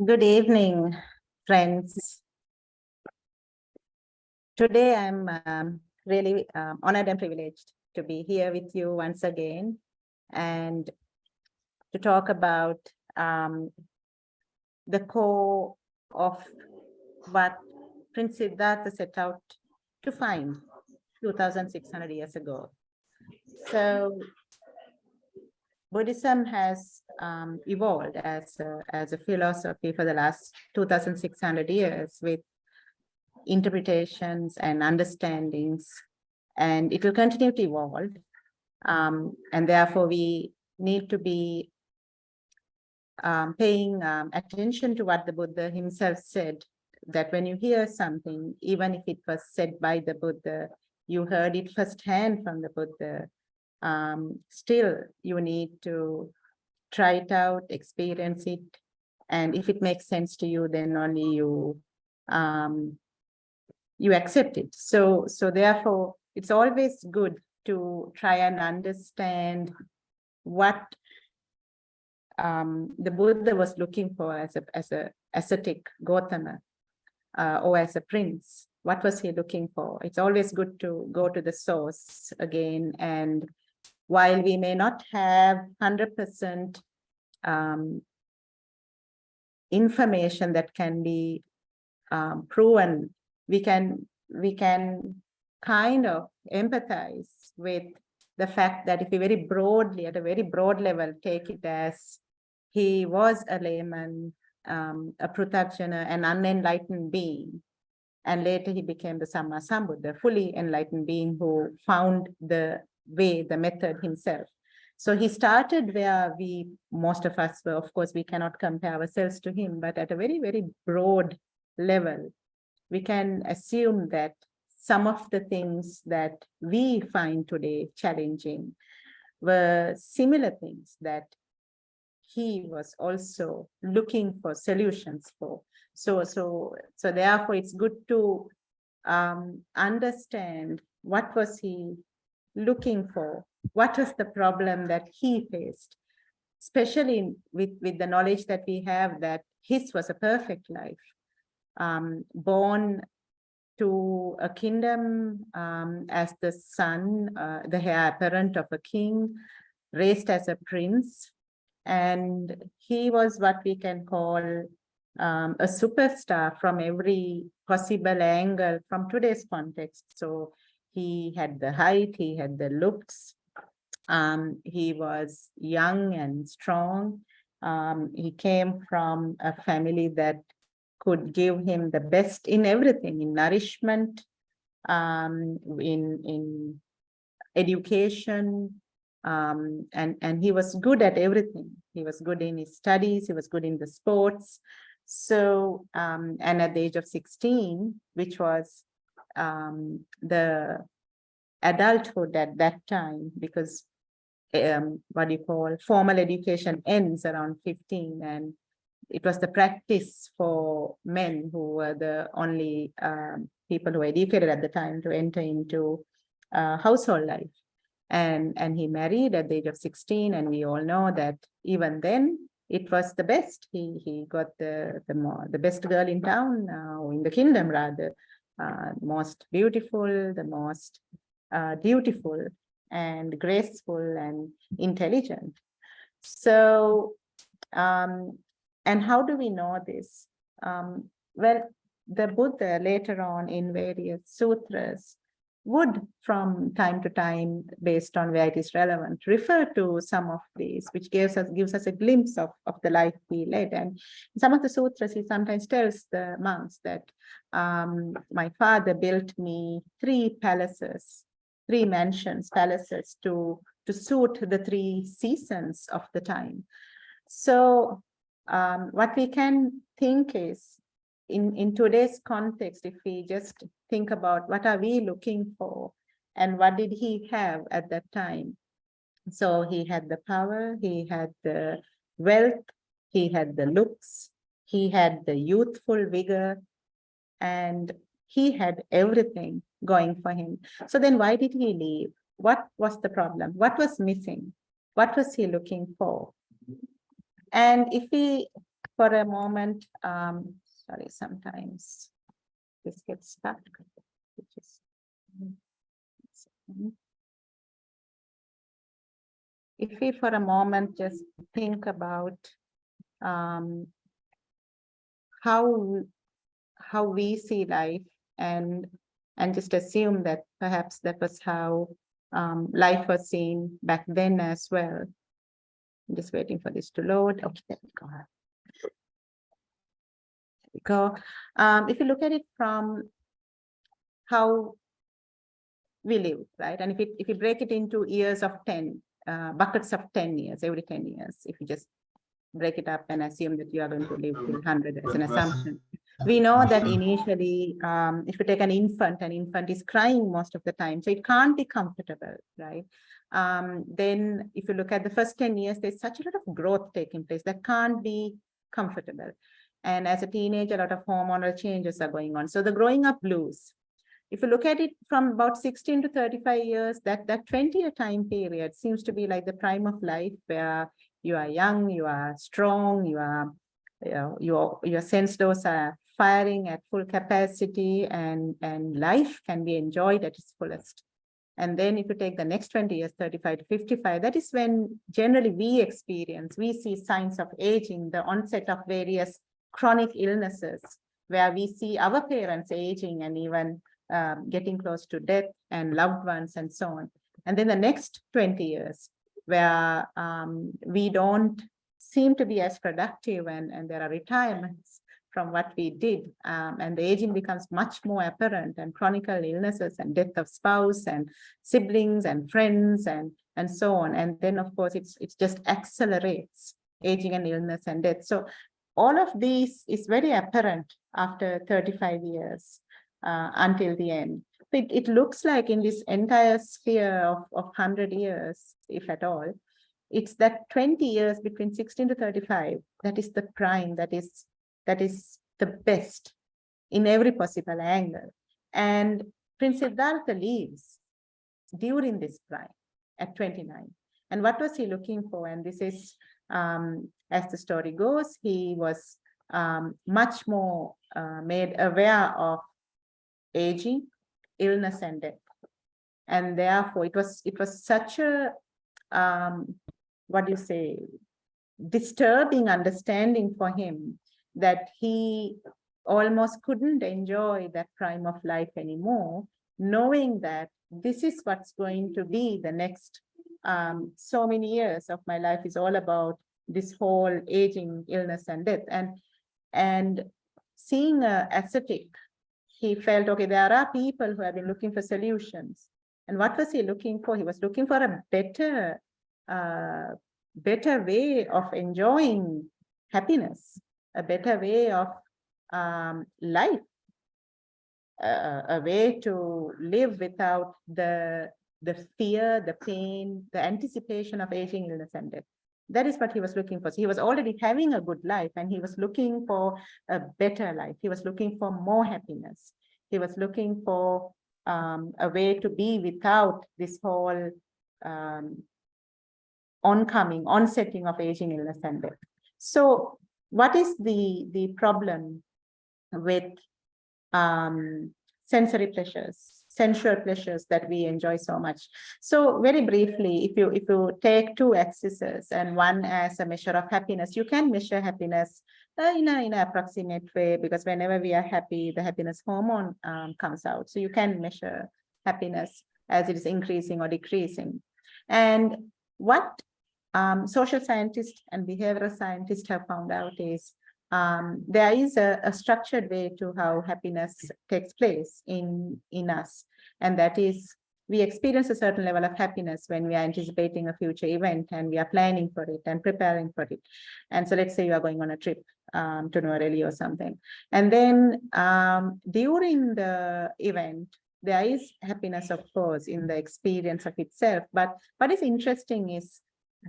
Good evening, friends. Today I'm really honored and privileged to be here with you once again and to talk about the core of what Prince Siddhartha set out to find 2,600 years ago. So Buddhism has evolved as a philosophy for the last 2,600 years with interpretations and understandings, and it will continue to evolve. And therefore, we need to be paying attention to what the Buddha himself said, that when you hear something, even if it was said by the Buddha, you heard it firsthand from the Buddha, still you need to try it out, experience it, and if it makes sense to you, then only you accept it. So therefore, it's always good to try and understand what the Buddha was looking for as a ascetic Gautama or as a prince. What was he looking for? It's always good to go to the source again. And while we may not have 100% information that can be proven, we can kind of empathize with the fact that if we very broadly, at a very broad level, take it as he was a layman, a Pruthakjana, an unenlightened being, and later he became the Samma Sambuddha, fully enlightened being who found the way, the method himself. So he started where most of us were. Of course, we cannot compare ourselves to him, but at a very, very broad level, we can assume that some of the things that we find today challenging were similar things that he was also looking for solutions for. So therefore, it's good to understand what was he looking for, what was the problem that he faced, especially with the knowledge that we have that his was a perfect life, born to a kingdom as the son, the heir apparent of a king, raised as a prince, and he was what we can call a superstar from every possible angle from today's context. So he had the height, he had the looks, he was young and strong. He came from a family that could give him the best in everything, in nourishment, in education, and he was good at everything. He was good in his studies, he was good in the sports. So, and at the age of 16, which was the adulthood at that time, because what do you call, formal education ends around 15, and it was the practice for men who were the only people who were educated at the time to enter into household life. And he married at the age of 16, and we all know that even then it was the best. He got the best girl in town, in the kingdom rather, most beautiful, the most dutiful and graceful and intelligent. So, and how do we know this? Well, the Buddha later on in various sutras would, from time to time, based on where it is relevant, refer to some of these, which gives us a glimpse of the life he led. And in some of the sutras, he sometimes tells the monks that my father built me 3 palaces, 3 mansions, palaces to suit the 3 seasons of the time. So what we can think is, in today's context, if we just think about what are we looking for and what did he have at that time. So he had the power, he had the wealth, he had the looks, he had the youthful vigor, and he had everything going for him. So then why did he leave? What was the problem? What was missing? What was he looking for? And if we for a moment, sorry, sometimes this gets stuck, which is, if we for a moment just think about how we see life, and just assume that perhaps that was how life was seen back then as well. I'm just waiting for this to load. Okay, there we go. There we go. If you look at it from how we live, right? And if you break it into years of 10, buckets of 10 years, every 10 years, if you just break it up and assume that you are going to live till 100 as an assumption. We know that initially, if you take an infant is crying most of the time, so it can't be comfortable, right? Then if you look at the first 10 years, there's such a lot of growth taking place that can't be comfortable. And as a teenager, a lot of hormonal changes are going on. So the growing up blues. If you look at it from about 16 to 35 years, that 20-year time period seems to be like the prime of life, where you are young, you are strong, your sense doors are firing at full capacity, and life can be enjoyed at its fullest. And then if you take the next 20 years, 35 to 55, that is when generally we see signs of aging, the onset of various chronic illnesses, where we see our parents aging and even getting close to death, and loved ones and so on. And then the next 20 years, where we don't seem to be as productive, and there are retirements from what we did, and the aging becomes much more apparent, and chronic illnesses and death of spouse and siblings and friends and so on. And then of course it just accelerates aging and illness and death. So all of these is very apparent after 35 years until the end. It looks like in this entire sphere of 100 years, if at all, it's that 20 years between 16 to 35, that is the prime, that is the best in every possible angle. And Prince Siddhartha leaves during this prime at 29. And what was he looking for? And this is, as the story goes, he was much more made aware of aging, illness, and death. And therefore it was such a disturbing understanding for him, that he almost couldn't enjoy that prime of life anymore, knowing that this is what's going to be the next so many years of my life is all about this whole aging, illness, and death. And seeing an ascetic, he felt, okay, there are people who have been looking for solutions. And what was he looking for? He was looking for a better way of enjoying happiness, a better way of life, a way to live without the fear, the pain, the anticipation of aging, illness, and death. That is what he was looking for. So he was already having a good life, and he was looking for a better life. He was looking for more happiness. He was looking for a way to be without this whole onsetting of aging, illness, and death. So what is the problem with sensory pleasures, sensual pleasures that we enjoy so much? So very briefly, if you take two axes and one as a measure of happiness, you can measure happiness in an approximate way, because whenever we are happy, the happiness hormone comes out. So you can measure happiness as it is increasing or decreasing. And what social scientists and behavioral scientists have found out is there is a structured way to how happiness takes place in us. And that is, we experience a certain level of happiness when we are anticipating a future event and we are planning for it and preparing for it. And so let's say you are going on a trip to New Delhi or something. And then during the event, there is happiness, of course, in the experience of itself. But what is interesting is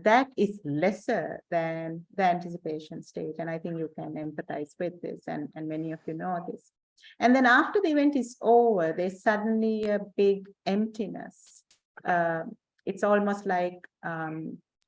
that is lesser than the anticipation stage. And I think you can empathize with this, and many of you know this. And then after the event is over, there's suddenly a big emptiness. It's almost like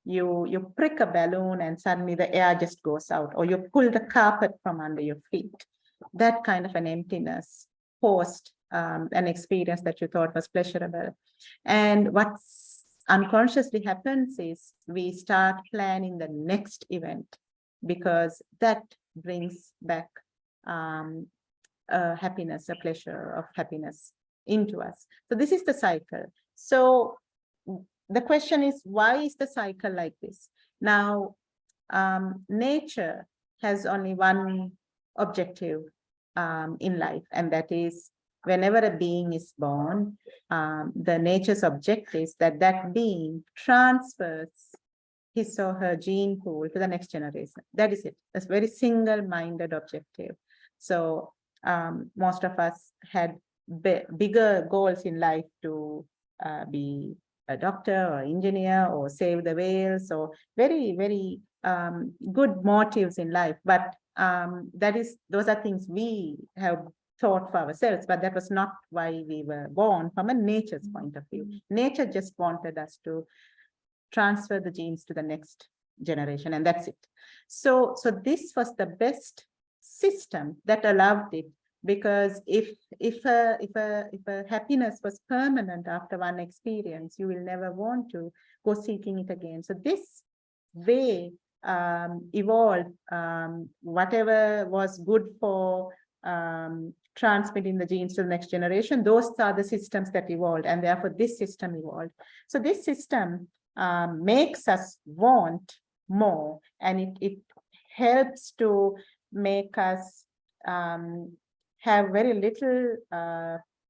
you prick a balloon and suddenly the air just goes out, or you pull the carpet from under your feet. That kind of an emptiness post an experience that you thought was pleasurable. And what's unconsciously happens is we start planning the next event, because that brings back happiness, a pleasure of happiness into us. So this is the cycle. So the question is, why is the cycle like this? Now, nature has only one objective in life, and that is, whenever a being is born, the nature's objective is that that being transfers his or her gene pool to the next generation. That is it. That's a very single-minded objective. So most of us had bigger goals in life to be a doctor or engineer or save the whales, or very, very good motives in life. But those are things we have thought for ourselves, but that was not why we were born from a nature's point of view. Nature just wanted us to transfer the genes to the next generation, and that's it. So this was the best system that allowed it, because if a happiness was permanent after one experience, you will never want to go seeking it again. So this way evolved, whatever was good for transmitting the genes to the next generation, those are the systems that evolved, and therefore this system evolved. So this system makes us want more, and it helps to make us have very little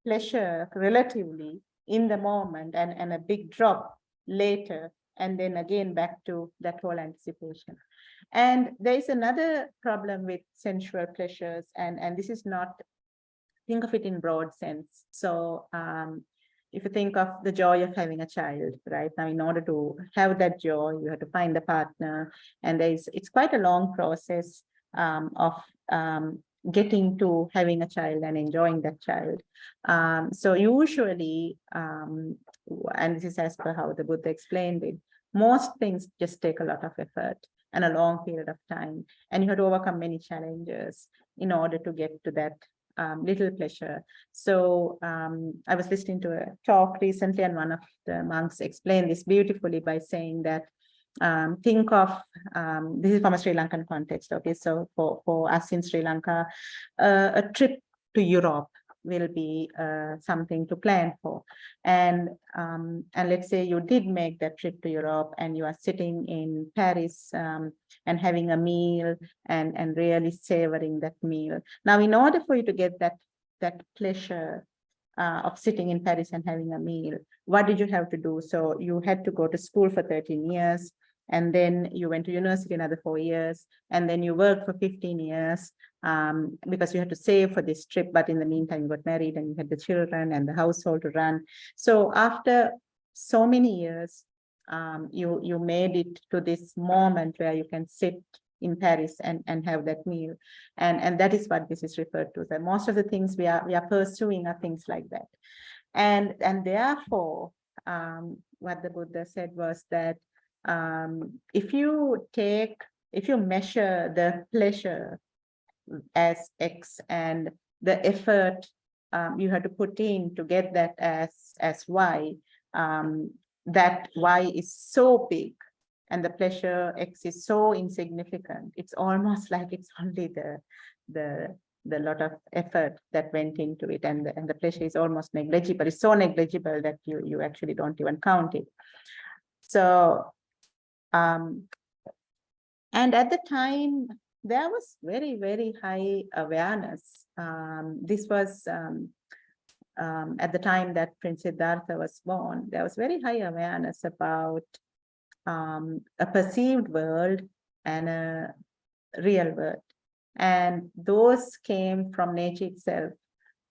pleasure relatively in the moment, and a big drop later, and then again back to that whole anticipation. And there is another problem with sensual pleasures, and this is not, think of it in broad sense. So if you think of the joy of having a child, right? Now, in order to have that joy, you have to find a partner, and it's quite a long process of getting to having a child and enjoying that child. So usually, and this is as per how the Buddha explained it, most things just take a lot of effort and a long period of time, and you have to overcome many challenges in order to get to that little pleasure. So I was listening to a talk recently, and one of the monks explained this beautifully by saying that think of, this is from a Sri Lankan context, okay? So for us in Sri Lanka, a trip to Europe will be something to plan for. And let's say you did make that trip to Europe, and you are sitting in Paris and having a meal and really savoring that meal. Now, in order for you to get that pleasure of sitting in Paris and having a meal, what did you have to do? So you had to go to school for 13 years, and then you went to university another 4 years, and then you worked for 15 years because you had to save for this trip. But in the meantime, you got married and you had the children and the household to run. So after so many years, you made it to this moment where you can sit in Paris and have that meal. And that is what this is referred to. That most of the things we are pursuing are things like that. And therefore, what the Buddha said was that if you measure the pleasure as X, and the effort you have to put in to get that as Y, that Y is so big and the pleasure X is so insignificant, it's almost like it's only the lot of effort that went into it, and the pleasure is almost negligible. It's so negligible that you actually don't even count it. So and at the time, there was very, very high awareness. This was at the time that Prince Siddhartha was born. There was very high awareness about a perceived world and a real world. And those came from nature itself.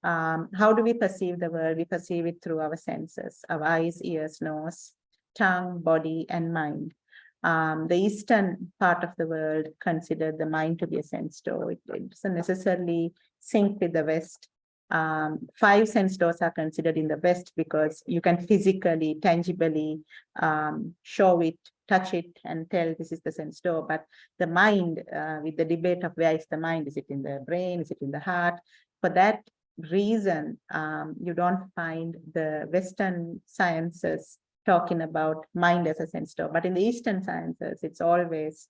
How do we perceive the world? We perceive it through our senses, our eyes, ears, nose, tongue, body, and mind. The eastern part of the world considered the mind to be a sense door. It doesn't necessarily sync with the West. 5 sense doors are considered in the West because you can physically, tangibly show it, touch it and tell this is the sense door. But the mind, with the debate of where is the mind, is it in the brain, is it in the heart? For that reason, you don't find the Western sciences talking about mind as a sense door. But in the Eastern sciences, it's always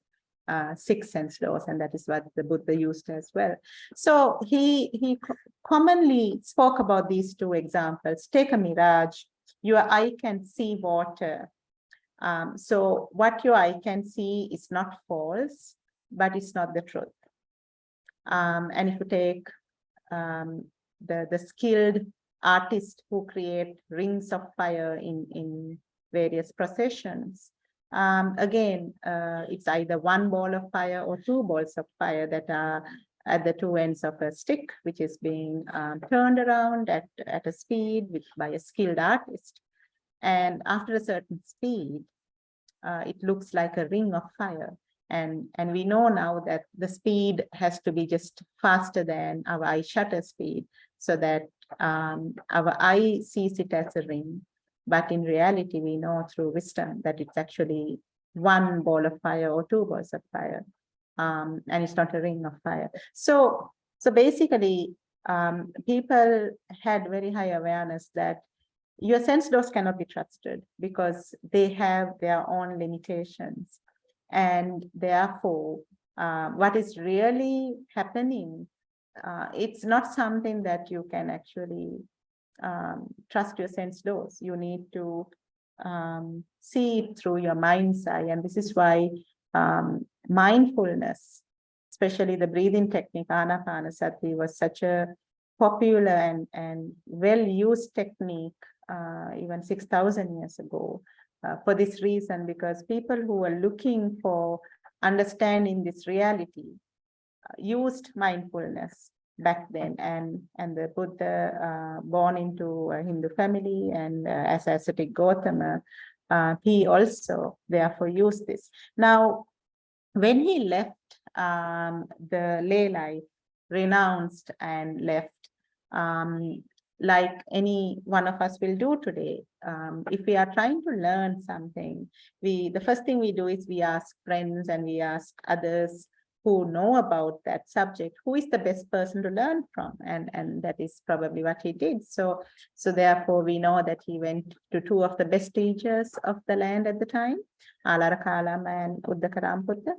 6 sense doors, and that is what the Buddha used as well. So he commonly spoke about these 2 examples. Take a mirage. Your eye can see water. So what your eye can see is not false, but it's not the truth. And if you take the skilled artists who create rings of fire in various processions, again, it's either 1 ball of fire or 2 balls of fire that are at the 2 ends of a stick, which is being turned around at a speed by a skilled artist. And after a certain speed, it looks like a ring of fire. And we know now that the speed has to be just faster than our eye shutter speed, so that our eye sees it as a ring. But in reality, we know through wisdom that it's actually 1 ball of fire or 2 balls of fire. And it's not a ring of fire. So basically, people had very high awareness that your sense doors cannot be trusted because they have their own limitations. And therefore, what is really happening, it's not something that you can actually trust your sense doors. You need to see it through your mind's eye. And this is why mindfulness, especially the breathing technique, Anapanasati, was such a popular and well-used technique even 6,000 years ago. For this reason, because people who were looking for understanding this reality used mindfulness back then. And the Buddha, born into a Hindu family and as ascetic Gautama, he also therefore used this. Now, when he left the lay life, renounced and left, like any one of us will do today. If we are trying to learn something, the first thing we do is we ask friends and we ask others who know about that subject, who is the best person to learn from, and that is probably what he did. So therefore we know that he went to 2 of the best teachers of the land at the time, Alarakalam and Uddakaramputta,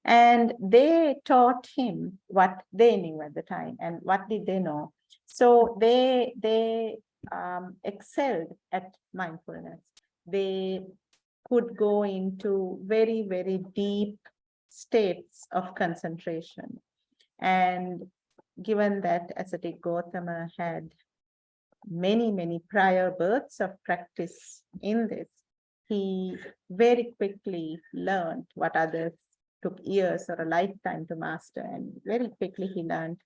and they taught him what they knew at the time. And what did they know? So they excelled at mindfulness. They could go into very, very deep states of concentration. And given that ascetic Gautama had many, many prior births of practice in this, he very quickly learned what others took years or a lifetime to master. And very quickly he learned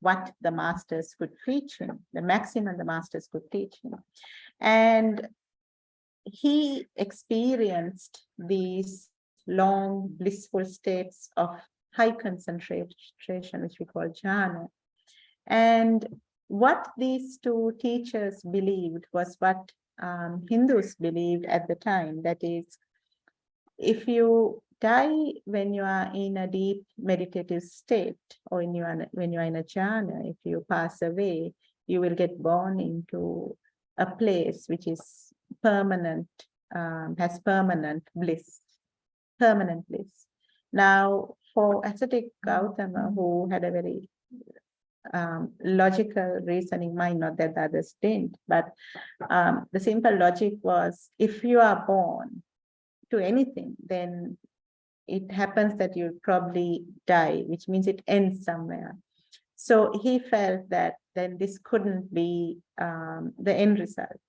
what the masters could teach him, the maximum the masters could teach him. And he experienced these long blissful states of high concentration, which we call jhana. And what these 2 teachers believed was what Hindus believed at the time. That is, if you die when you are in a deep meditative state, or when you are in a jhana, if you pass away, you will get born into a place which is permanent, has permanent bliss. Now, for ascetic Gautama, who had a very logical reasoning mind, not that the others didn't, but the simple logic was, if you are born to anything, then it happens that you'll probably die, which means it ends somewhere. So he felt that then this couldn't be the end result.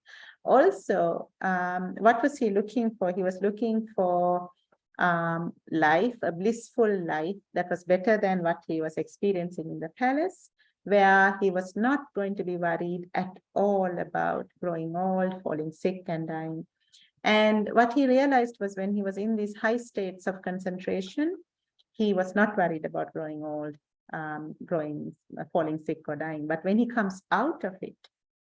Also, what was he looking for? He was looking for life, a blissful life that was better than what he was experiencing in the palace, where he was not going to be worried at all about growing old, falling sick, and dying. And what he realized was, when he was in these high states of concentration, he was not worried about growing old, falling sick or dying. But when he comes out of it,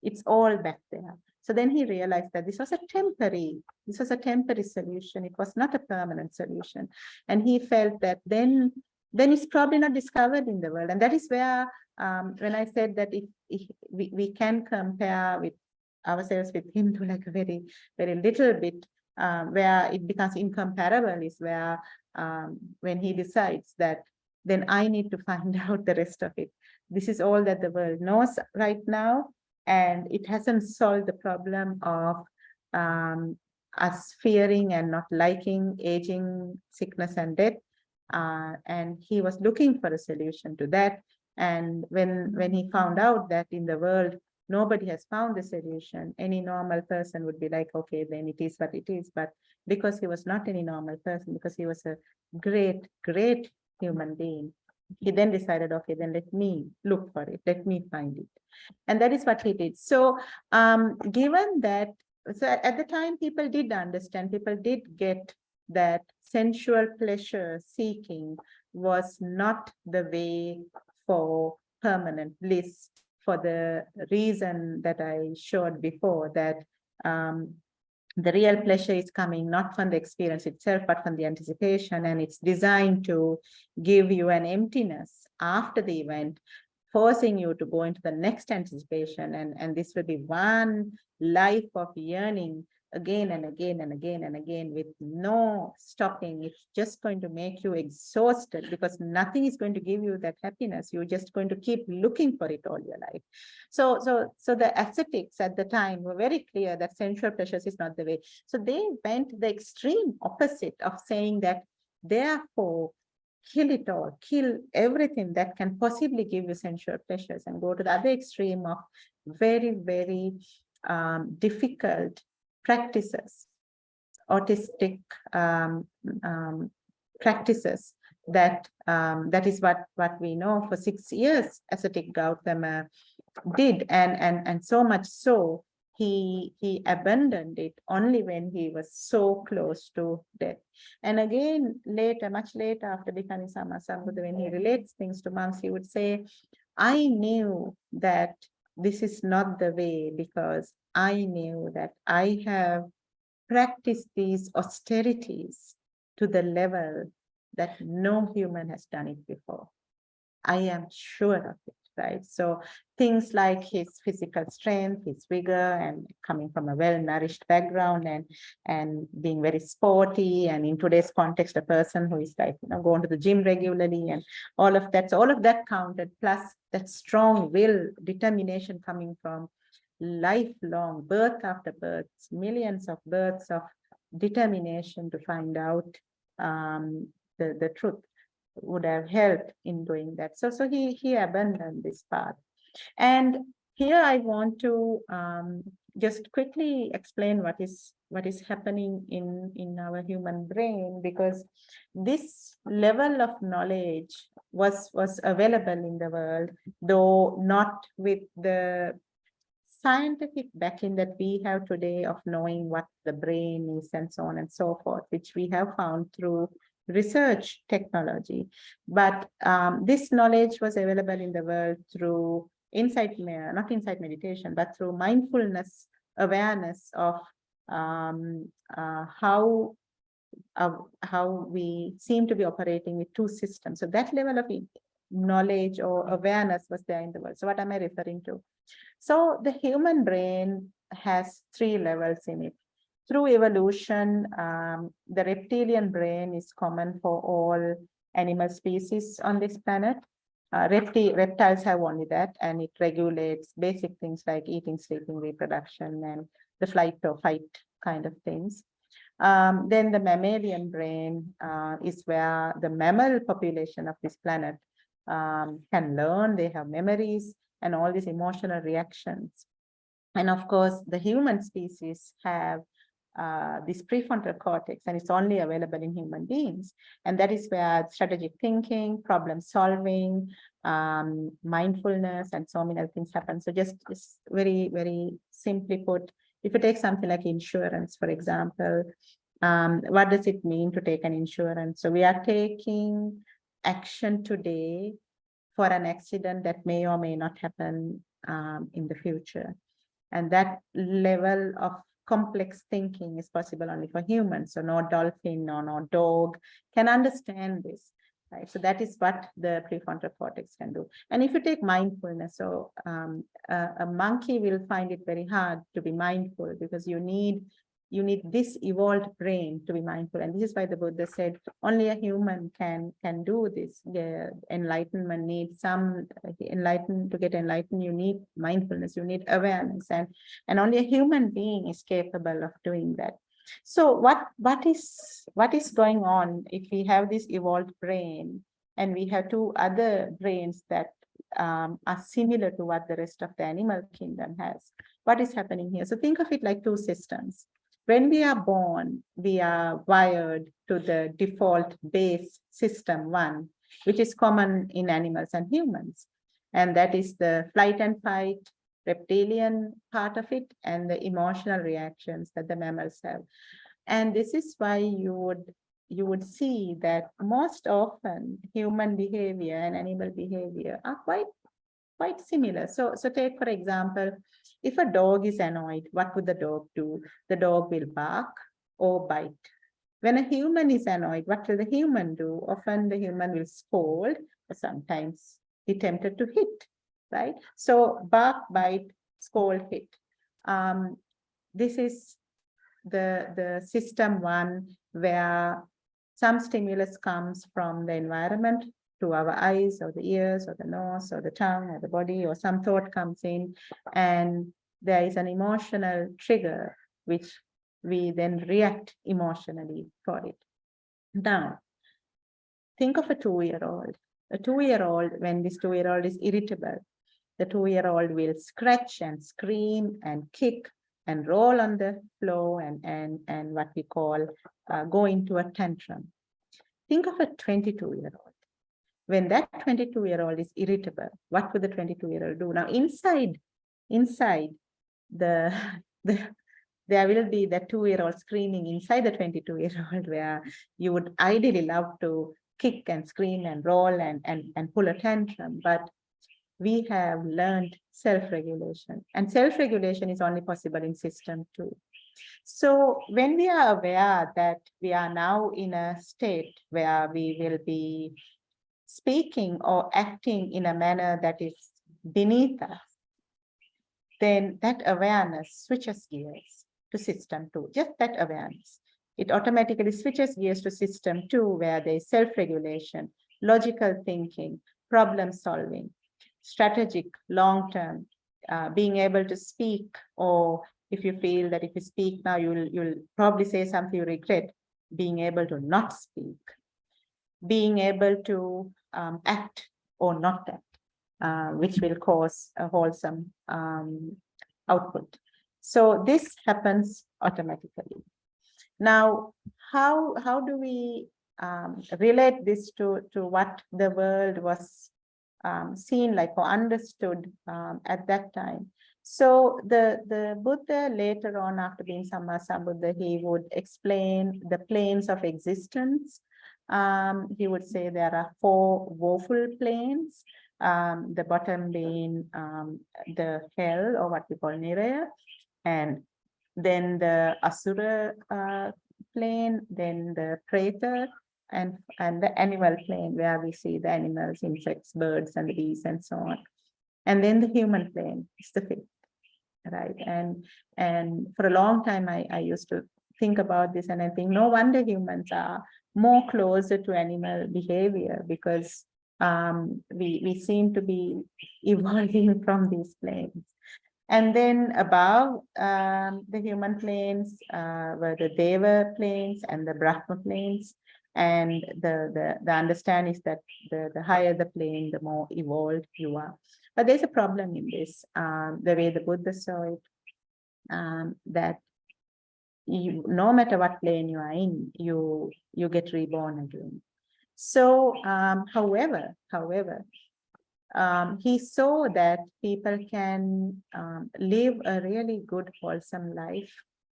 it's all back there. So then he realized that this was a temporary solution. It was not a permanent solution. And he felt that then it's probably not discovered in the world. And that is where, when I said that if we can compare with ourselves with him to like a very, very little bit, where it becomes incomparable is where when he decides that then I need to find out the rest of it. This is all that the world knows right now, and it hasn't solved the problem of us fearing and not liking aging, sickness, and death. And he was looking for a solution to that. And when he found out that in the world nobody has found the solution, any normal person would be like, okay, then it is what it is. But because he was not any normal person, because he was a great, great human being, he then decided, okay, then let me look for it, let me find it. And that is what he did. So given that, so at the time people did understand, people did get that sensual pleasure seeking was not the way for permanent bliss, for the reason that I showed before, that the real pleasure is coming not from the experience itself, but from the anticipation, and it's designed to give you an emptiness after the event, forcing you to go into the next anticipation, and this will be one life of yearning again and again and again and again with no stopping. It's just going to make you exhausted because nothing is going to give you that happiness. You're just going to keep looking for it all your life. So the ascetics at the time were very clear that sensual pleasures is not the way. So they went the extreme opposite of saying that, therefore, kill it all, kill everything that can possibly give you sensual pleasures, and go to the other extreme of very, very difficult practices, autistic practices that that is what we know for 6 years ascetic Gautama did, and so much so he abandoned it only when he was so close to death. And again, later, much later, after becoming Sammasambuddha, when he relates things to monks, he would say, I knew that this is not the way because I knew that I have practiced these austerities to the level that no human has done it before. I am sure of it, right? So things like his physical strength, his vigor, and coming from a well-nourished background, and being very sporty, and in today's context, a person who is like, going to the gym regularly, and all of that. So all of that counted, plus that strong will, determination coming from lifelong birth after birth, millions of births of determination to find out the truth would have helped in doing that. So he abandoned this path. And here I want to just quickly explain what is happening in our human brain, because this level of knowledge was available in the world, though not with the scientific backing that we have today of knowing what the brain is and so on and so forth, which we have found through research technology. But this knowledge was available in the world through not insight meditation, but through mindfulness awareness of how we seem to be operating with two systems. So that level of knowledge or awareness was there in the world. So what am I referring to? So the human brain has 3 levels in it. Through evolution, the reptilian brain is common for all animal species on this planet. Reptiles have only that, and it regulates basic things like eating, sleeping, reproduction, and the flight or fight kind of things. Then the mammalian brain is where the mammal population of this planet can learn, they have memories, and all these emotional reactions. And of course, the human species have this prefrontal cortex, and it's only available in human beings. And that is where strategic thinking, problem solving, mindfulness, and so many other things happen. So just very, very simply put, if you take something like insurance, for example, what does it mean to take an insurance? So we are taking action today for an accident that may or may not happen in the future. And that level of complex thinking is possible only for humans. So no dolphin or no dog can understand this. Right? So that is what the prefrontal cortex can do. And if you take mindfulness, so a monkey will find it very hard to be mindful, because you need this evolved brain to be mindful. And this is why the Buddha said only a human can do this. The enlightenment needs to get enlightened, you need mindfulness, you need awareness, and only a human being is capable of doing that. So what is going on if we have this evolved brain and we have two other brains that are similar to what the rest of the animal kingdom has? What is happening here? So think of it like two systems. When we are born, we are wired to the default base system 1, which is common in animals and humans. And that is the flight and fight, reptilian part of it, and the emotional reactions that the mammals have. And this is why you would see that most often human behavior and animal behavior are quite similar. So take, for example, if a dog is annoyed, what would the dog do? The dog will bark or bite. When a human is annoyed, what will the human do? Often the human will scold, or sometimes be tempted to hit, right? So bark, bite, scold, hit. This is the system 1, where some stimulus comes from the environment to our eyes or the ears or the nose or the tongue or the body, or some thought comes in, and there is an emotional trigger which we then react emotionally for it. Now, think of a 2-year-old. A 2-year-old, when this 2-year-old is irritable, the 2-year-old will scratch and scream and kick and roll on the floor and what we call go into a tantrum. Think of a 22-year-old. When that 22-year-old is irritable, what would the 22-year-old do? Now, inside there will be the 2-year-old screaming inside the 22-year-old, where you would ideally love to kick and scream and roll and pull a tantrum. But we have learned self-regulation, and self-regulation is only possible in system 2. So when we are aware that we are now in a state where we will be speaking or acting in a manner that is beneath us, then that awareness switches gears to system 2, just that awareness. It automatically switches gears to system 2, where there is self-regulation, logical thinking, problem solving, strategic, long-term, being able to speak, or if you feel that if you speak now, you'll probably say something you regret, being able to not speak, being able to act or not act, which will cause a wholesome output. So this happens automatically. Now, how do we relate this to what the world was seen like or understood at that time? So the Buddha later on, after being Sammasambuddha, he would explain the planes of existence. He would say there are 4 woeful planes, the bottom being the hell, or what we call niraya, and then the asura plane, then the preta, and the animal plane, where we see the animals, insects, birds, and the bees, and so on. And then the human plane is the 5th, right? And for a long time, I used to think about this, and I think no wonder humans are more closer to animal behavior, because we seem to be evolving from these planes. And then above the human planes were the Deva planes and the Brahma planes. And the understanding is that the higher the plane, the more evolved you are. But there's a problem in this, the way the Buddha saw it, that no matter what plane you are in, you get reborn again. So, however, he saw that people can live a really good, wholesome life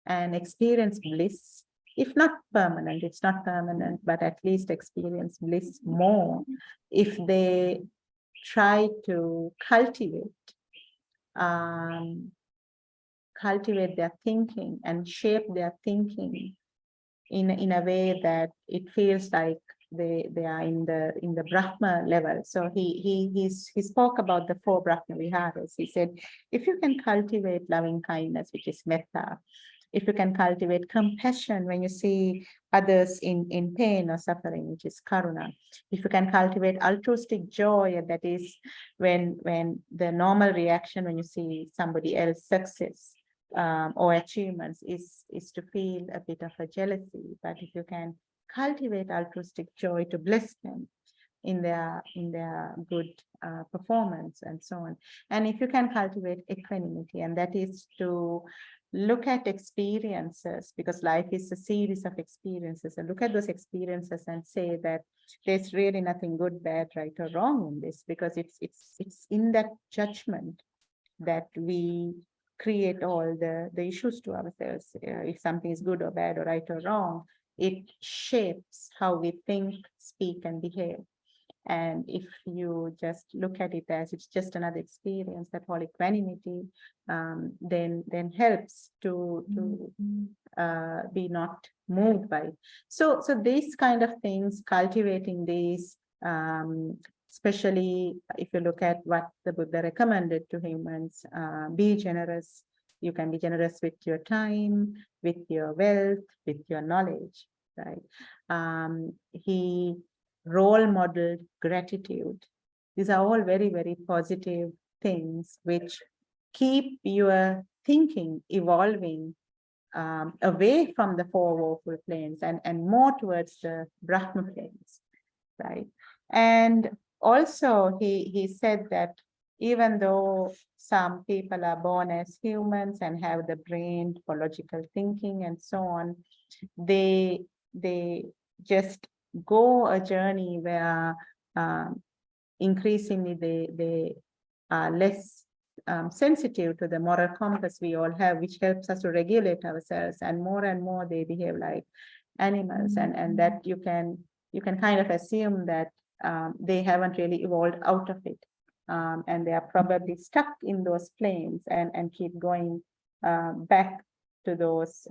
and experience bliss, if not permanent, it's not permanent, but at least experience bliss more if they try to cultivate cultivate their thinking and shape their thinking in a way that it feels like they are in the Brahma level. So he spoke about the 4 Brahma Viharas. He said, if you can cultivate loving kindness, which is metta, if you can cultivate compassion when you see others in pain or suffering, which is karuna, if you can cultivate altruistic joy, that is when the normal reaction when you see somebody else success or achievements is to feel a bit of a jealousy. But if you can cultivate altruistic joy to bless them in their good performance and so on, and if you can cultivate equanimity, and that is to look at experiences, because life is a series of experiences, and look at those experiences and say that there's really nothing good, bad, right, or wrong in this, because it's in that judgment that we create all the issues to ourselves. If something is good or bad or right or wrong, it shapes how we think, speak, and behave. And if you just look at it as it's just another experience, that whole equanimity then helps to be not moved by it. So these kind of things, cultivating these, especially if you look at what the Buddha recommended to humans, be generous. You can be generous with your time, with your wealth, with your knowledge, right? He role modeled gratitude. These are all very, very positive things which keep your thinking evolving away from the 4 woeful planes and more towards the Brahma planes, right? And also he said that even though some people are born as humans and have the brain for logical thinking and so on, they just go a journey where increasingly they are less sensitive to the moral compass we all have, which helps us to regulate ourselves, and more they behave like animals, and that you can kind of assume that they haven't really evolved out of it, and they are probably stuck in those planes and keep going back to those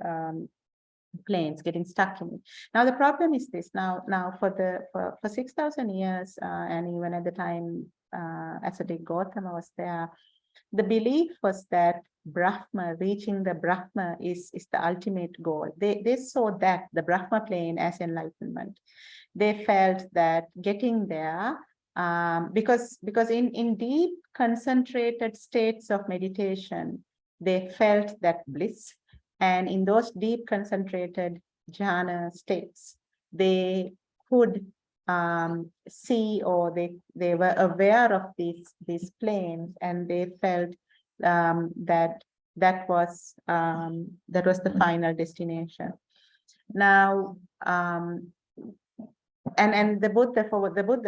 planes, getting stuck in it. Now the problem is this. Now for 6,000 years, and even at the time Ascetic Gautama was there, the belief was that Brahma, reaching the Brahma is the ultimate goal. They saw that the Brahma plane as enlightenment. They felt that getting there, because in deep concentrated states of meditation, they felt that bliss. And in those deep concentrated jhana states, they could see, or they were aware of these planes, and they felt that was the final destination. Now, and the Buddha,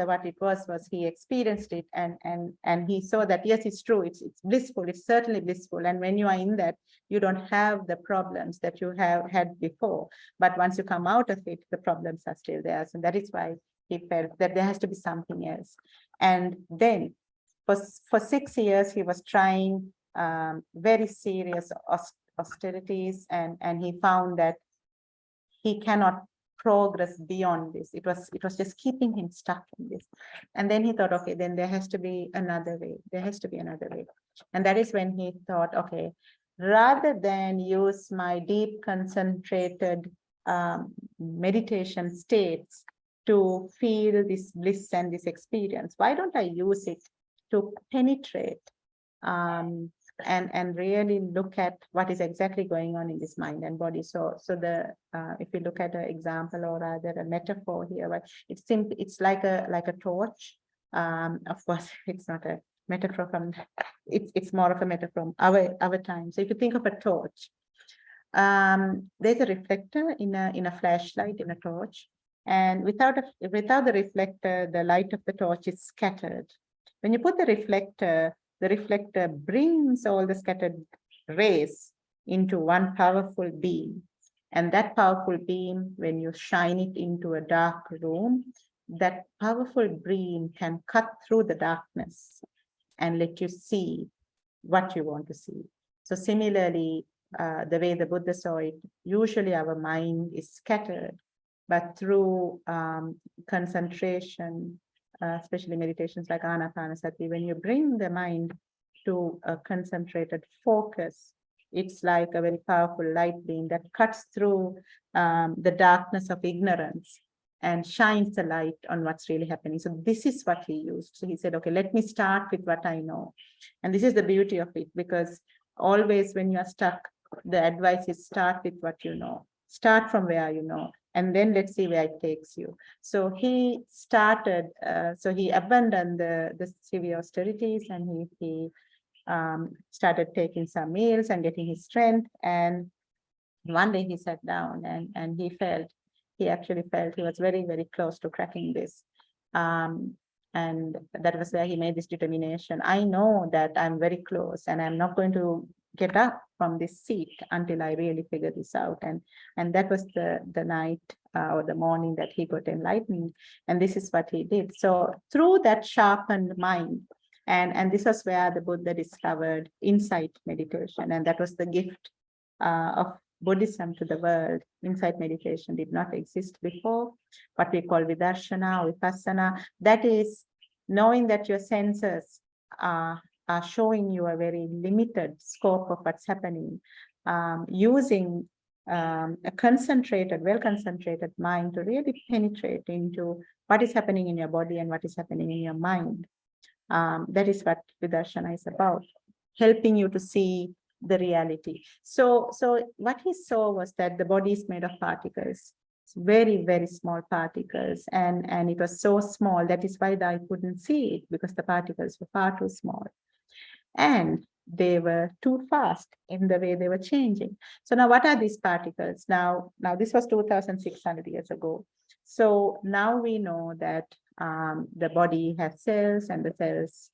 what it was he experienced it, and he saw that yes, it's true, it's blissful, it's certainly blissful, and when you are in that, you don't have the problems that you have had before. But once you come out of it, the problems are still there. So that is why he felt that there has to be something else. And then for 6 years, he was trying very serious austerities, and he found that he cannot progress beyond this. It was just keeping him stuck in this. And then he thought, okay, then there has to be another way. There has to be another way. And that is when he thought, okay, rather than use my deep concentrated meditation states to feel this bliss and this experience, why don't I use it to penetrate and really look at what is exactly going on in this mind and body. So if you look at an example, or rather a metaphor here, but it's like a torch. Of course, it's not a metaphor from it's more of a metaphor from our time. So if you think of a torch, there's a reflector in a flashlight, in a torch, and without the reflector, the light of the torch is scattered. When you put the reflector brings all the scattered rays into one powerful beam. And that powerful beam, when you shine it into a dark room, that powerful beam can cut through the darkness and let you see what you want to see. So similarly, the way the Buddha saw it, usually our mind is scattered, but through concentration, especially meditations like Anapanasati, when you bring the mind to a concentrated focus, it's like a very powerful light beam that cuts through the darkness of ignorance and shines the light on what's really happening. So this is what he used. So he said, okay, let me start with what I know. And this is the beauty of it, because always when you are stuck, the advice is start with what you know. Start from where you know, and then let's see where it takes you. So he started, so he abandoned the severe austerities, and he started taking some meals and getting his strength. And one day he sat down and he actually felt he was very, very close to cracking this. And that was where he made this determination. I know that I'm very close and I'm not going to get up from this seat until I really figure this out. And that was the night or the morning that he got enlightened. And this is what he did. So through that sharpened mind, and this was where the Buddha discovered insight meditation. And that was the gift of Buddhism to the world. Insight meditation did not exist before. What we call Darshana or Vipassana, that is knowing that your senses are showing you a very limited scope of what's happening, using a concentrated, well-concentrated mind to really penetrate into what is happening in your body and what is happening in your mind. That is what Vidarshana is about, helping you to see the reality. So what he saw was that the body is made of particles, very, very small particles. And it was so small, that is why the eye couldn't see it, because the particles were far too small. And they were too fast in the way they were changing. So now what are these particles? Now this was 2,600 years ago. So now we know that the body has cells, and the cells,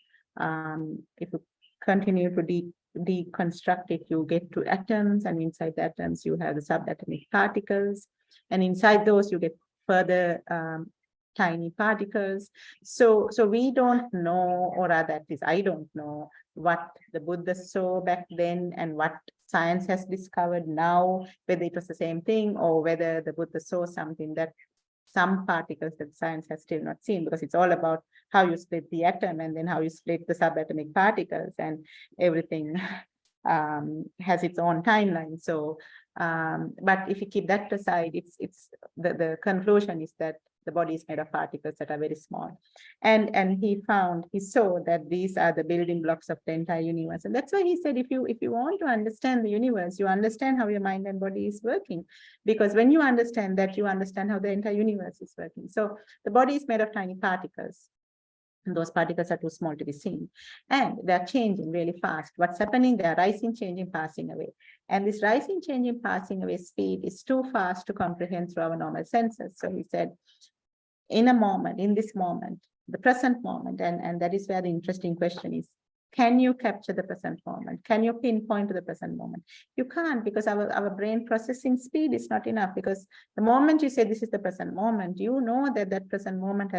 if you continue to deconstruct it, you get to atoms, and inside the atoms you have the subatomic particles, and inside those you get further tiny particles. So we don't know, or rather at least I don't know, what the Buddha saw back then and what science has discovered now, whether it was the same thing or whether the Buddha saw something that some particles that science has still not seen, because it's all about how you split the atom and then how you split the subatomic particles, and everything has its own timeline. So, but if you keep that aside, it's the conclusion is that the body is made of particles that are very small. And he saw that these are the building blocks of the entire universe. And that's why he said, if you want to understand the universe, you understand how your mind and body is working. Because when you understand that, you understand how the entire universe is working. So the body is made of tiny particles. And those particles are too small to be seen. And they're changing really fast. What's happening? They're rising, changing, passing away. And this rising, changing, passing away speed is too fast to comprehend through our normal senses. So he said, in a moment, in this moment, the present moment, and that is where the interesting question is, can you capture the present moment? Can you pinpoint to the present moment? You can't, because our brain processing speed is not enough, because the moment you say this is the present moment, you know that present moment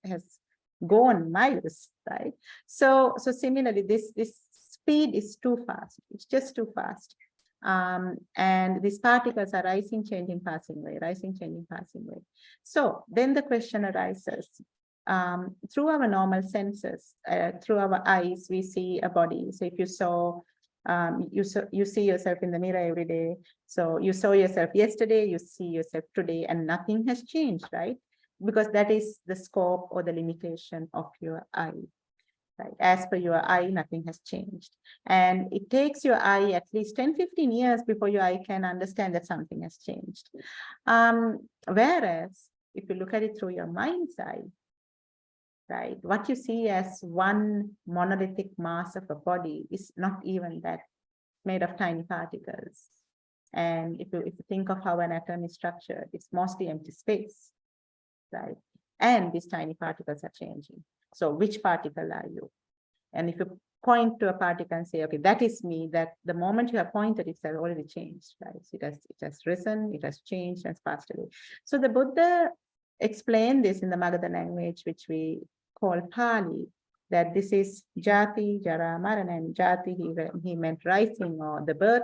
has gone miles, right? So similarly, this speed is too fast. It's just too fast. And these particles are rising, changing, passing away, rising, changing, passing away. So then the question arises, through our normal senses, through our eyes, we see a body. So if you saw, you see yourself in the mirror every day. So you saw yourself yesterday, you see yourself today, and nothing has changed, right? Because that is the scope or the limitation of your eye. Right? As per your eye, nothing has changed. And it takes your eye at least 10-15 years before your eye can understand that something has changed. Whereas if you look at it through your mind's eye, right, what you see as one monolithic mass of a body is not even that, made of tiny particles. And if you think of how an atom is structured, it's mostly empty space, right? And these tiny particles are changing. So which particle are you? And if you point to a particle and say, okay, that is me, that the moment you have pointed, it's already changed, right? So it has risen, it has changed, and it's passed away. So the Buddha explained this in the Magadha language, which we call Pali. that this is Jati, Jara, Marana, and Jati, he meant rising or the birth,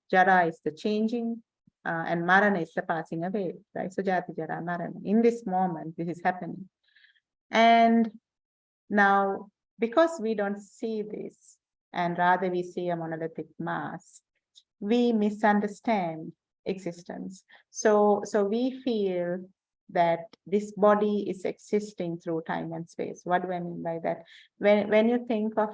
Jara is the changing, and Marana is the passing away, right? So Jati, Jara, Marana. In this moment, this is happening. And now, because we don't see this, and rather we see a monolithic mass, we misunderstand existence. So we feel that this body is existing through time and space. What do I mean by that? When you think of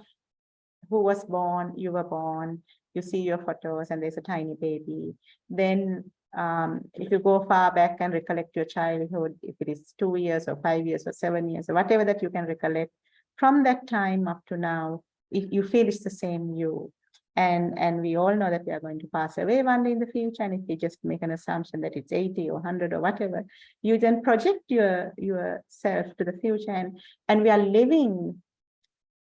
who was born, you were born, you see your photos and there's a tiny baby. Then if you go far back and recollect your childhood, if it is 2 years or 5 years or 7 years or whatever that you can recollect, from that time up to now, if you feel it's the same you. And we all know that we are going to pass away one day in the future. And if you just make an assumption that it's 80 or 100 or whatever, you then project yourself to the future. And we are living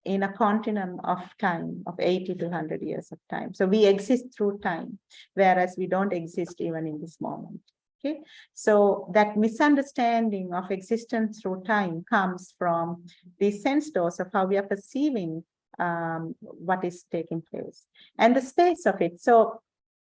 in a continuum of time of 80 to 100 years of time. So we exist through time, whereas we don't exist even in this moment. Okay, so that misunderstanding of existence through time comes from the sense dose of how we are perceiving what is taking place and the space of it. So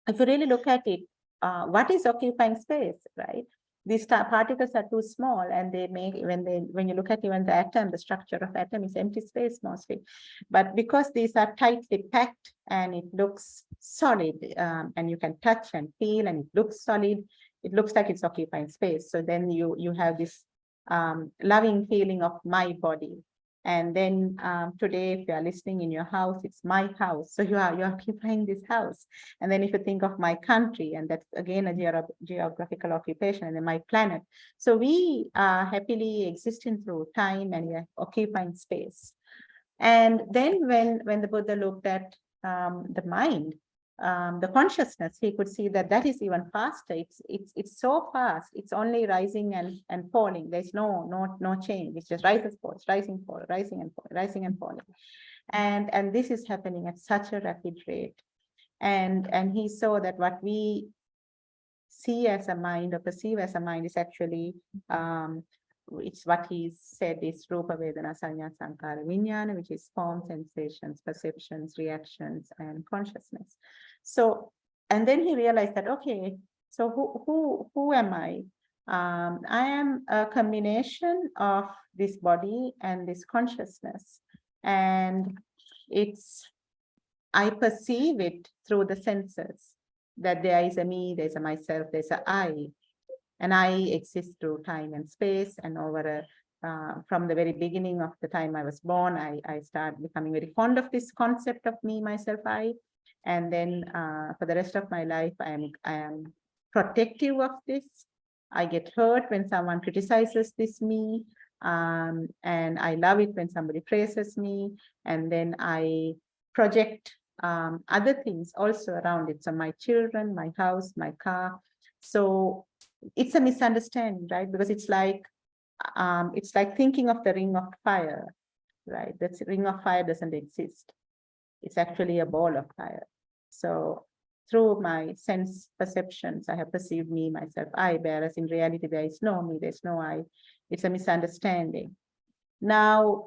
if you really look at it, what is occupying space, right? These particles are too small, and they make, when you look at even the atom, the structure of atom is empty space mostly. But because these are tightly packed and it looks solid, and you can touch and feel, and it looks solid, it looks like it's occupying space. So then you have this loving feeling of my body. And then today, if you are listening in your house, it's my house. So you're occupying this house. And then if you think of my country, and that's again a geographical occupation, and then my planet. So we are happily existing through time, and we are occupying space. And then when the Buddha looked at the mind, the consciousness, he could see that is even faster. It's so fast. It's only rising and falling. There's no change. It's just rises, falls, rising, fall, rising and fall, rising and falling. And this is happening at such a rapid rate. And he saw that what we see as a mind or perceive as a mind is actually it's what he said is Rupa Vedana Sanya Sankara Vijnana, which is form, sensations, perceptions, reactions, and consciousness. So, and then he realized that, okay, so who am I? I am a combination of this body and this consciousness. And I perceive it through the senses, that there is a me, there's a myself, there's a I. And I exist through time and space, and from the very beginning of the time I was born, I started becoming very fond of this concept of me, myself, I. And then for the rest of my life, I am protective of this. I get hurt when someone criticizes this me, and I love it when somebody praises me. And then I project other things also around it. So my children, my house, my car. So it's a misunderstanding, right? Because it's like thinking of the ring of fire, right? That ring of fire doesn't exist. It's actually a ball of fire. So through my sense perceptions, I have perceived me, myself, I, whereas in reality, there is no me, there's no I. It's a misunderstanding. Now,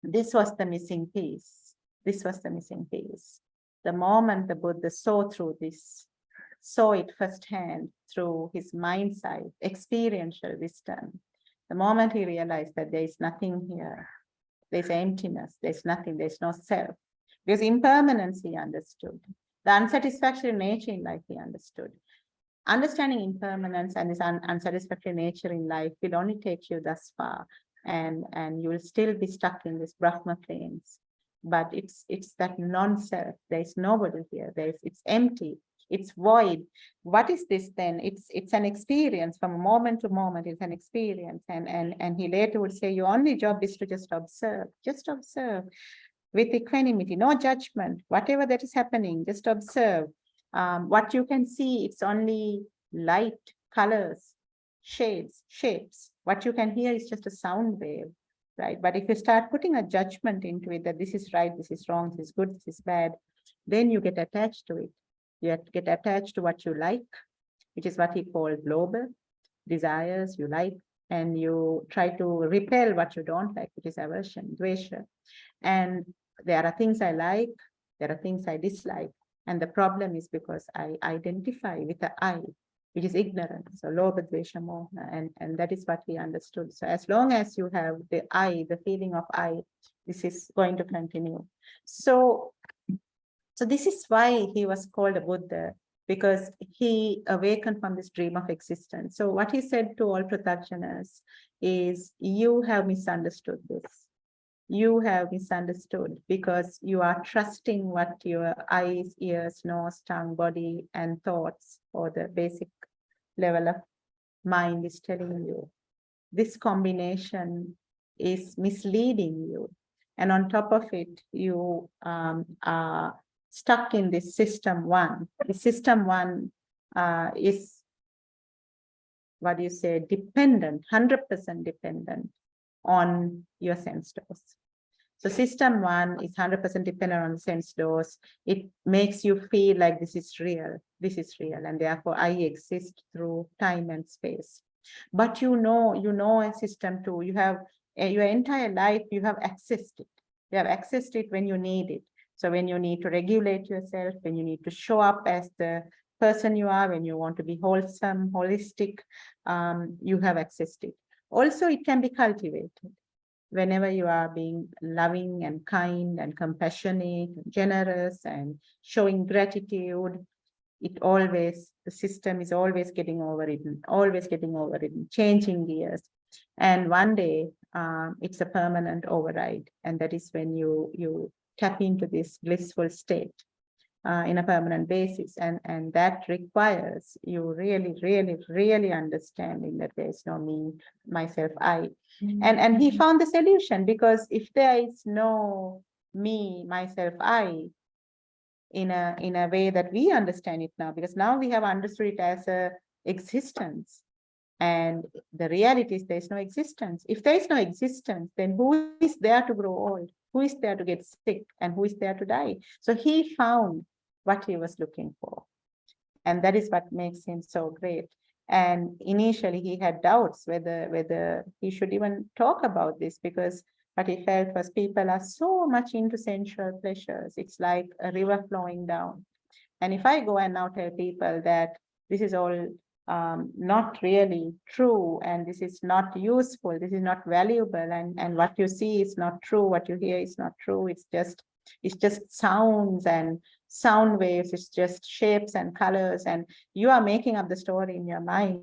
this was the missing piece. This was the missing piece. The moment the Buddha saw through this, saw it firsthand through his mind's eye, experiential wisdom. The moment he realized that there is nothing here, there's emptiness, there's nothing, there's no self. Because impermanence he understood. The unsatisfactory nature in life he understood. Understanding impermanence and this unsatisfactory nature in life will only take you thus far, and you will still be stuck in this Brahma planes. But it's that non-self. There's nobody here. It's empty. It's void. What is this then? It's an experience from moment to moment. It's an experience. And he later would say, your only job is to just observe with equanimity, no judgment, whatever that is happening, just observe. What you can see, it's only light, colors, shades, shapes. What you can hear is just a sound wave, right? But if you start putting a judgment into it, that this is right, this is wrong, this is good, this is bad, then you get attached to it. You get attached to what you like, which is what he called global desires. You like and you try to repel what you don't like, which is aversion, dvesha. And there are things I like, there are things I dislike. And the problem is because I identify with the I, which is ignorance. So lobha, dvesha, moha, and that is what he understood. So as long as you have the I, the feeling of I, this is going to continue. So this is why he was called a Buddha, because he awakened from this dream of existence. So what he said to all Pratyakshanas is, you have misunderstood this. You have misunderstood because you are trusting what your eyes, ears, nose, tongue, body, and thoughts, or the basic level of mind is telling you. This combination is misleading you. And on top of it, you are stuck in this system one. The system one is, what do you say, dependent, 100% dependent on your sense doors. So system one is 100% dependent on the sense doors. It makes you feel like this is real, and therefore I exist through time and space. But you know a system two, you have your entire life, you have accessed it. You have accessed it when you need it. So when you need to regulate yourself, when you need to show up as the person you are, when you want to be wholesome, holistic, you have accessed it. Also, it can be cultivated. Whenever you are being loving and kind and compassionate, and generous and showing gratitude, the system is always getting overridden, changing gears. And one day, it's a permanent override. And that is when you tap into this blissful state in a permanent basis. And that requires you really understanding that there is no me, myself, I. And he found the solution, because if there is no me, myself, I, in a way that we understand it now, because now we have understood it as a existence. And the reality is there is no existence. If there is no existence, then who is there to grow old? Who is there to get sick? And who is there to die? So he found what he was looking for. And that is what makes him so great. And initially he had doubts whether he should even talk about this, because what he felt was people are so much into sensual pleasures. It's like a river flowing down. And if I go and now tell people that this is all not really true, and this is not useful, this is not valuable, and what you see is not true, what you hear is not true, it's just sounds and sound waves, it's just shapes and colors, and you are making up the story in your mind.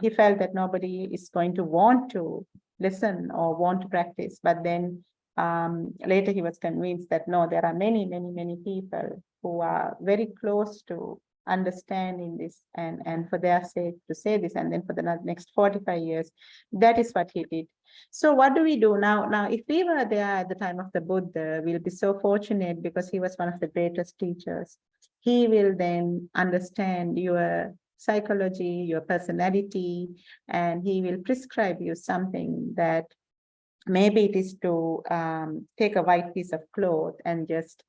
He felt that nobody is going to want to listen or want to practice. But then later he was convinced that no, there are many people who are very close to understanding this, and for their sake to say this. And then for the next 45 years, that is what he did. So what do we do now? Now, if we were there at the time of the Buddha, we'll be so fortunate, because he was one of the greatest teachers. He will then understand your psychology, your personality, and he will prescribe you something that maybe it is to take a white piece of cloth and just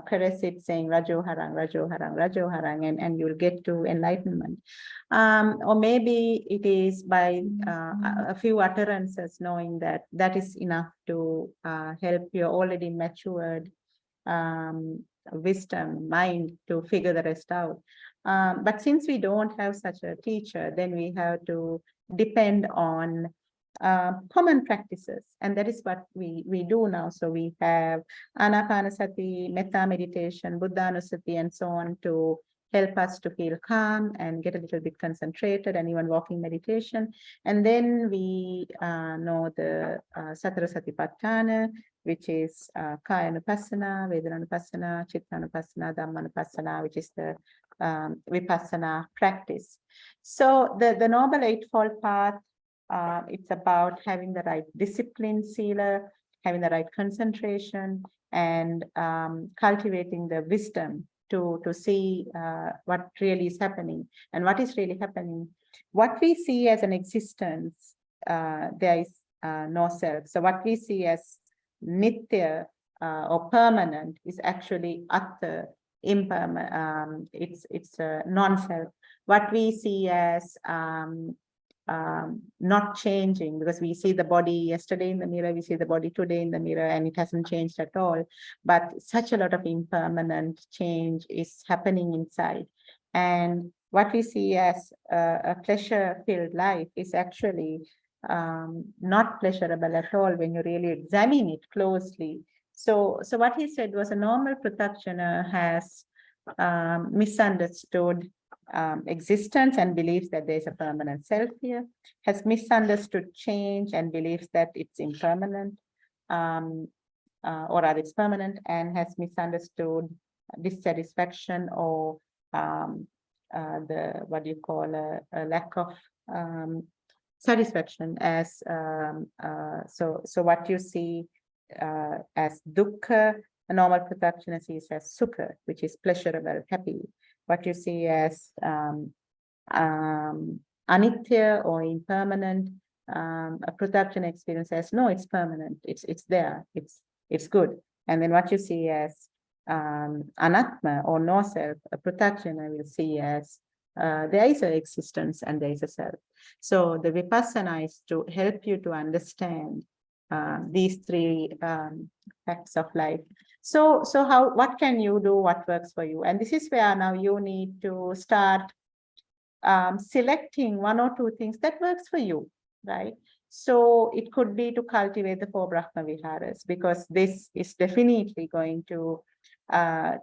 caress it, saying Rajo Harang, Rajo Harang, Rajo Harang, and you'll get to enlightenment. Or maybe it is by a few utterances, knowing that that is enough to help your already matured wisdom, mind, to figure the rest out. But since we don't have such a teacher, then we have to depend on common practices, and that is what we do now. So we have Anapanasati, Metta meditation, Buddhanusati, and so on, to help us to feel calm and get a little bit concentrated, and even walking meditation. And then we know the Satara Satipatthana, which is Kaya-nupassana, Vedana-nupassana, Chitta-nupassana, Dhamma-nupassana, which is the Vipassana practice. So the Noble Eightfold Path, it's about having the right discipline, sila, having the right concentration, and cultivating the wisdom to see what really is happening. And what is really happening, what we see as an existence, there is no self. So what we see as nitya or permanent is actually atta, impermanent. It's a non-self. What we see as not changing, because we see the body yesterday in the mirror, we see the body today in the mirror, and it hasn't changed at all. But such a lot of impermanent change is happening inside. And what we see as a pleasure-filled life is actually not pleasurable at all when you really examine it closely. So what he said was a normal practitioner has misunderstood existence and believes that there is a permanent self here, has misunderstood change and believes that it's impermanent, or rather it's permanent, and has misunderstood dissatisfaction or the what you call a lack of satisfaction as so what you see as dukkha, a normal practitioner sees as sukha, which is pleasurable, happy. What you see as anitya or impermanent, a practitioner experience as no, it's permanent, it's there, it's good. And then what you see as anatma or no self, a practitioner will see as there is an existence and there is a self. So the Vipassana is to help you to understand these three facts of life. So what can you do, what works for you? And this is where now you need to start selecting one or two things that works for you, right? So it could be to cultivate the 4 Brahma Viharas, because this is definitely going to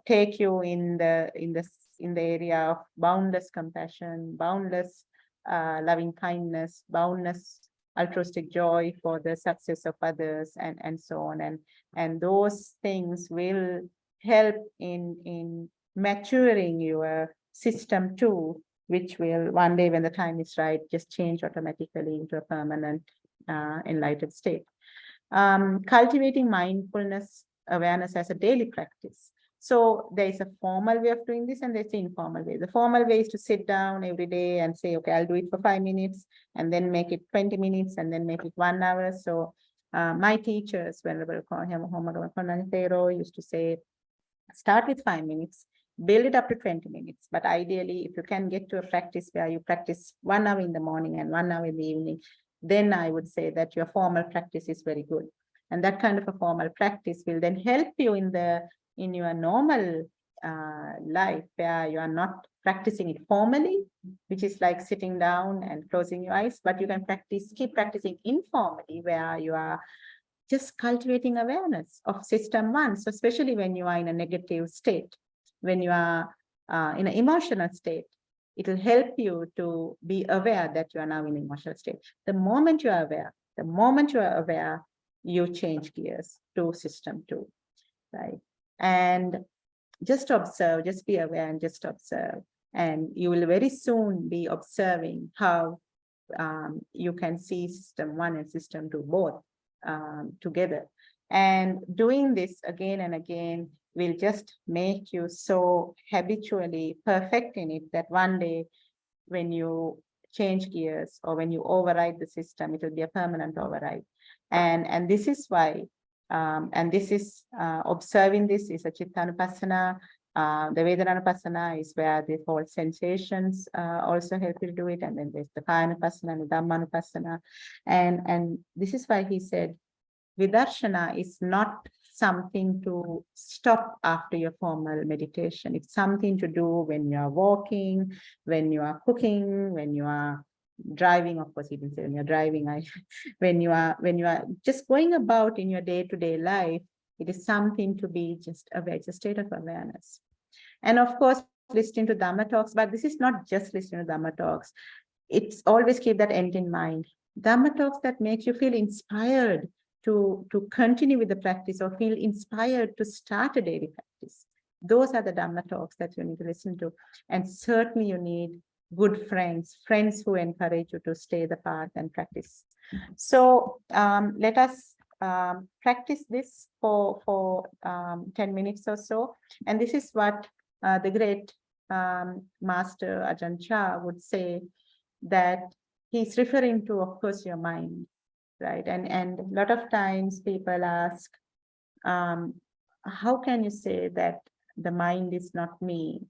take you in the area of boundless compassion, boundless loving kindness, boundless altruistic joy for the success of others, and so on. And those things will help in maturing your system too, which will one day when the time is right, just change automatically into a permanent enlightened state. Cultivating mindfulness awareness as a daily practice. So there is a formal way of doing this and there's an informal way. The formal way is to sit down every day and say, okay, I'll do it for 5 minutes and then make it 20 minutes and then make it 1 hour. So my teachers, Venerable Homagama used to say, start with 5 minutes, build it up to 20 minutes. But ideally, if you can get to a practice where you practice 1 hour in the morning and 1 hour in the evening, then I would say that your formal practice is very good. And that kind of a formal practice will then help you in your normal life where you are not practicing it formally, which is like sitting down and closing your eyes, but you can keep practicing informally where you are just cultivating awareness of system 1. So especially when you are in a negative state, when you are in an emotional state, it will help you to be aware that you are now in an emotional state. The moment you are aware, you change gears to system 2, right? And just observe, just be aware and just observe. And you will very soon be observing how you can see system 1 and system 2 both together. And doing this again and again will just make you so habitually perfect in it that one day when you change gears or when you override the system, it will be a permanent override. And this is why, and this is observing this is a Chittanupassana. The Vedananupassana is where the whole sensations also help you to do it. And then there's the Kayanupassana and the Dhammanupassana. And this is why he said, Vidarshana is not something to stop after your formal meditation. It's something to do when you are walking, when you are cooking, when you are driving. Of course, you can say when you're driving, when you are just going about in your day-to-day life, it is something to be just aware. It's a state of awareness. And of course, listening to Dhamma talks, but this is not just listening to Dhamma talks. It's always keep that end in mind. Dhamma talks that makes you feel inspired to continue with the practice or feel inspired to start a daily practice. Those are the Dhamma talks that you need to listen to. And certainly you need good friends who encourage you to stay the path and practice. So let us practice this for 10 minutes or so. And this is what the great Master Ajahn Chah would say, that he's referring to, of course, your mind. Right. And a lot of times people ask, how can you say that the mind is not me?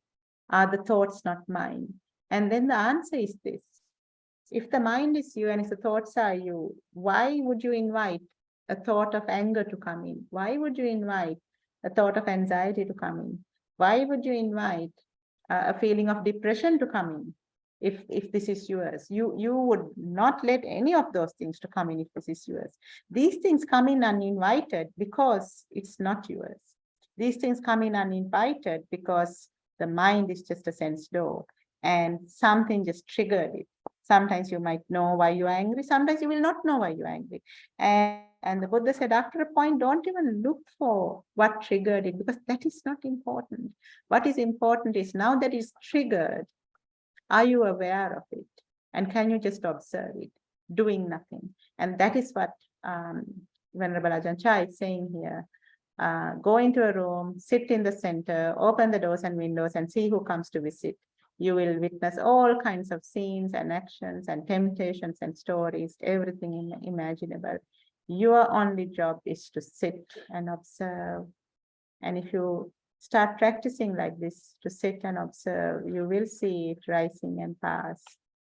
Are the thoughts not mine? And then the answer is this. If the mind is you and if the thoughts are you, why would you invite a thought of anger to come in? Why would you invite a thought of anxiety to come in? Why would you invite a feeling of depression to come in? If this is yours, you would not let any of those things to come in if this is yours. These things come in uninvited because it's not yours. These things come in uninvited because the mind is just a sense door and something just triggered it. Sometimes you might know why you're angry, sometimes you will not know why you're angry. And the Buddha said, after a point, don't even look for what triggered it, because that is not important. What is important is, now that it's triggered, are you aware of it? And can you just observe it, doing nothing? And that is what Venerable Ajahn Chah is saying here. Go into a room, sit in the center, open the doors and windows and see who comes to visit. You will witness all kinds of scenes and actions and temptations and stories, everything imaginable. Your only job is to sit and observe. And if you start practicing like this, to sit and observe, you will see it rising and pass.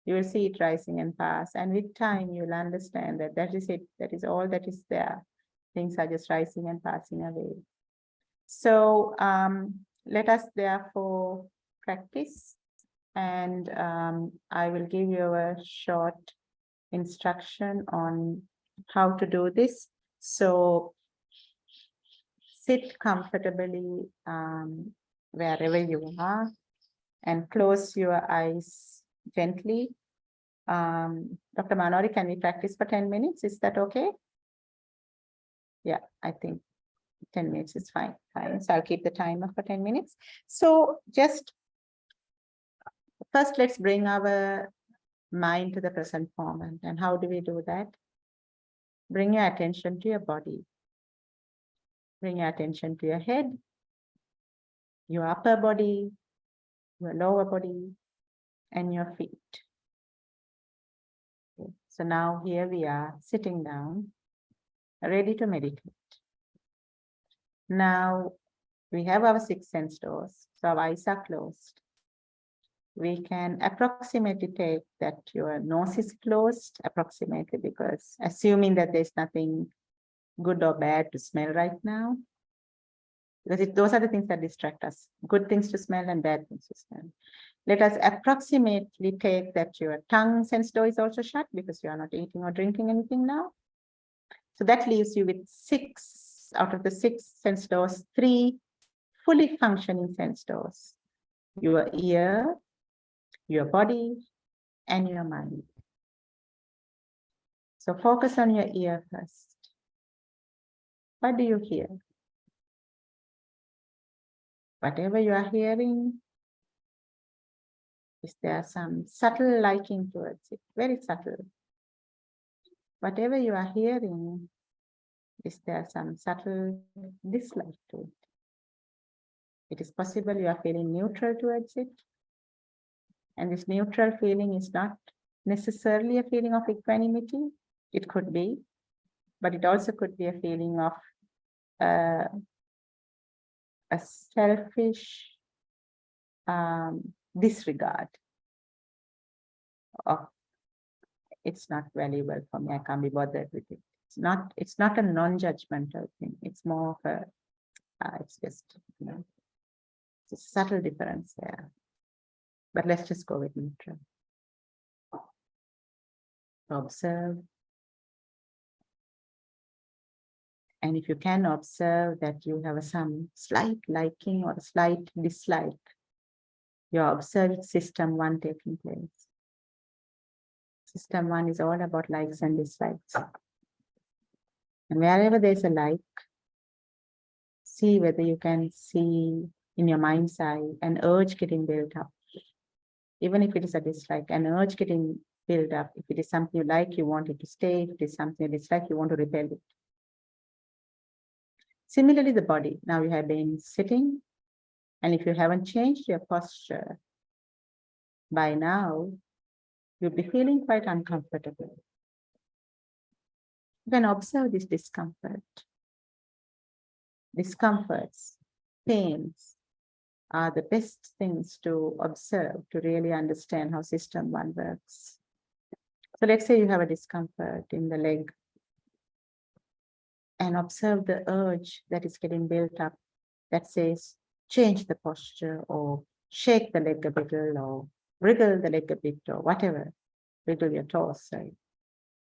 You will see it rising and pass. And with time, you'll understand that that is it. That is all that is there. Things are just rising and passing away. So let us therefore practice. And I will give you a short instruction on how to do this. So sit comfortably wherever you are and close your eyes gently. Dr. Manori, can we practice for 10 minutes? Is that okay? Yeah, I think 10 minutes is fine. So I'll keep the timer for 10 minutes. So just first, let's bring our mind to the present moment. And how do we do that? Bring your attention to your body. Bring your attention to your head, your upper body, your lower body, and your feet. Okay. So now here we are sitting down, ready to meditate. Now we have our 6 sense doors, so our eyes are closed. We can approximately take that your nose is closed, approximately, because assuming that there's nothing good or bad to smell right now, because those are the things that distract us, good things to smell and bad things to smell. Let us approximately take that your tongue sense door is also shut, because you are not eating or drinking anything now. So that leaves you with 6 out of the 6 sense doors, 3 fully functioning sense doors: your ear, your body, and your mind. So focus on your ear first. What do you hear? Whatever you are hearing, is there some subtle liking towards it? Very subtle. Whatever you are hearing, is there some subtle dislike to it? It is possible you are feeling neutral towards it. And this neutral feeling is not necessarily a feeling of equanimity. It could be, but it also could be a feeling of a selfish disregard of, it's not valuable for me, I can't be bothered with it. It's not a non-judgmental thing. It's more of a, it's just, you know, it's a subtle difference there. But let's just go with neutral. Observe. And if you can observe that you have some slight liking or a slight dislike, you're observing system 1 taking place. System 1 is all about likes and dislikes. And wherever there's a like, see whether you can see in your mind's eye an urge getting built up. Even if it is a dislike, an urge getting built up. If it is something you like, you want it to stay. If it is something you dislike, you want to repel it. Similarly, the body. Now you have been sitting, and if you haven't changed your posture, by now, you'll be feeling quite uncomfortable. You can observe this discomfort. Discomforts, pains are the best things to observe to really understand how system 1 works. So let's say you have a discomfort in the leg, and observe the urge that is getting built up that says, change the posture, or shake the leg a little, or wriggle the leg a bit, or whatever. Wiggle your toes, sorry.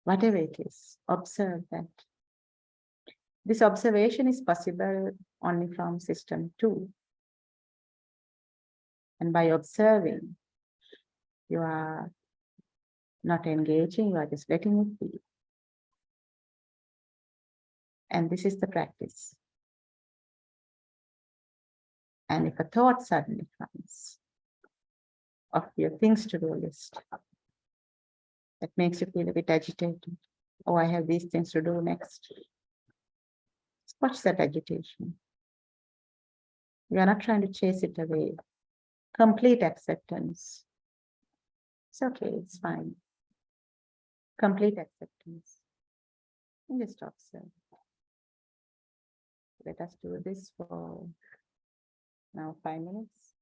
Whatever it is, observe that. This observation is possible only from system 2. And by observing, you are not engaging, you are just letting it be. And this is the practice. And if a thought suddenly comes of your things to do list, that makes you feel a bit agitated. Oh, I have these things to do next. Watch that agitation. You are not trying to chase it away. Complete acceptance. It's okay, it's fine. Complete acceptance. And just observe. Let us do this for now 5 minutes.